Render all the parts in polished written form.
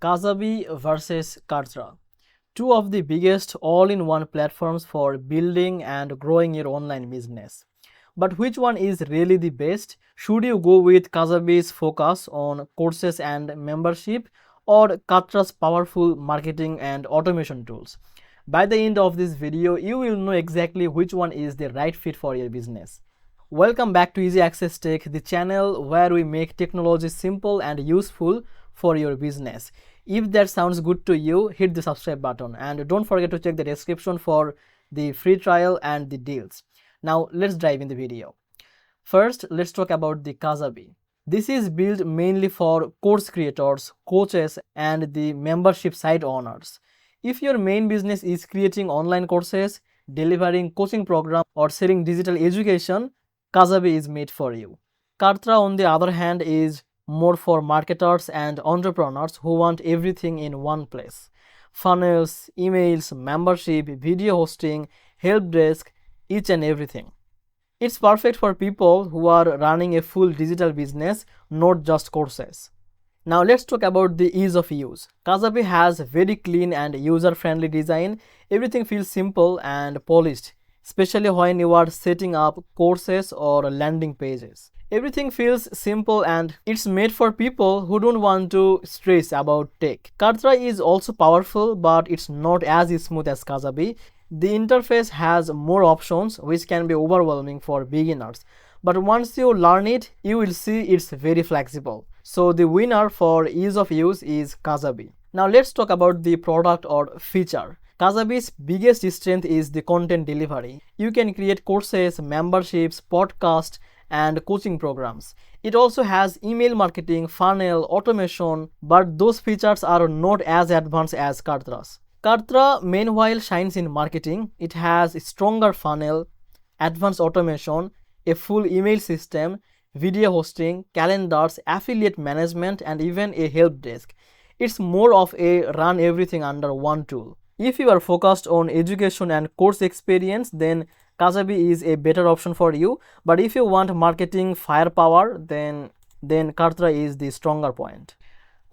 Kajabi versus Kartra, two of the biggest all-in-one platforms for building and growing your online business. But which one is really the best? Should you go with Kajabi's focus on courses and membership or Kartra's powerful marketing and automation tools? By the end of this video, you will know exactly which one is the right fit for your business. Welcome back to Easy Access Tech, the channel where we make technology simple and useful for your business. If that sounds good to you, hit the subscribe button and don't forget to check the description for the free trial and the deals. Now let's dive in the video. First, let's talk about the Kajabi. This is built mainly for course creators, coaches, and the membership site owners. If your main business is creating online courses, delivering coaching programs, or selling digital education, Kajabi is made for you. Kartra, on the other hand, is more for marketers and entrepreneurs who want everything in one place. Funnels, emails, membership, video hosting, help desk, each and everything. It's perfect for people who are running a full digital business, not just courses. Now let's talk about the ease of use. Kajabi has very clean and user-friendly design. Everything feels simple and polished, especially when you are setting up courses or landing pages. Everything feels simple and it's made for people who don't want to stress about tech. Kartra is also powerful, but it's not as smooth as Kajabi. The interface has more options, which can be overwhelming for beginners. But once you learn it, you will see it's very flexible. So the winner for ease of use is Kajabi. Now let's talk about the product or feature. Kajabi's biggest strength is the content delivery. You can create courses, memberships, podcasts, and coaching programs. It also has email marketing, funnel, automation, but those features are not as advanced as Kartra's. Kartra meanwhile shines in marketing. It has a stronger funnel, advanced automation, a full email system, video hosting, calendars, affiliate management, and even a help desk. It's more of a run everything under one tool. If you are focused on education and course experience, then Kajabi is a better option for you. But if you want marketing firepower, then Kartra is the stronger point.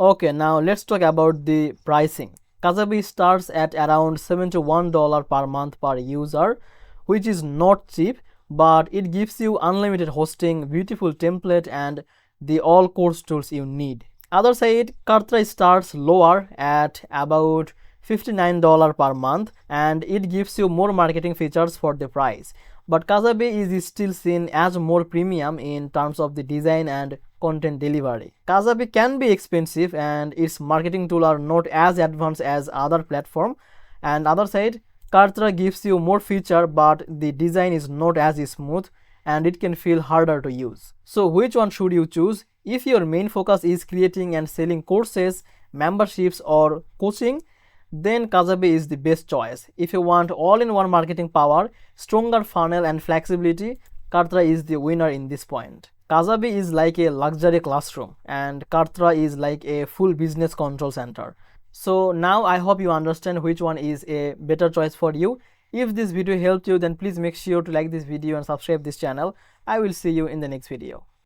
Okay, now let's talk about the pricing. Kajabi starts at around $71 per month per user, which is not cheap, but it gives you unlimited hosting, beautiful template, and the all course tools you need. Other side, Kartra starts lower at about $59 per month and it gives you more marketing features for the price. But Kajabi is still seen as more premium in terms of the design and content delivery. Kajabi can be expensive and its marketing tools are not as advanced as other platform. And other side, Kartra gives you more feature but the design is not as smooth and it can feel harder to use. So which one should you choose? If your main focus is creating and selling courses, memberships or coaching, then Kajabi is the best choice. If you want all-in-one marketing power, stronger funnel and flexibility, Kartra is the winner in this point. Kajabi is like a luxury classroom and Kartra is like a full business control center. So now I hope you understand which one is a better choice for you. If this video helped you, then please make sure to like this video and subscribe this channel. I will see you in the next video.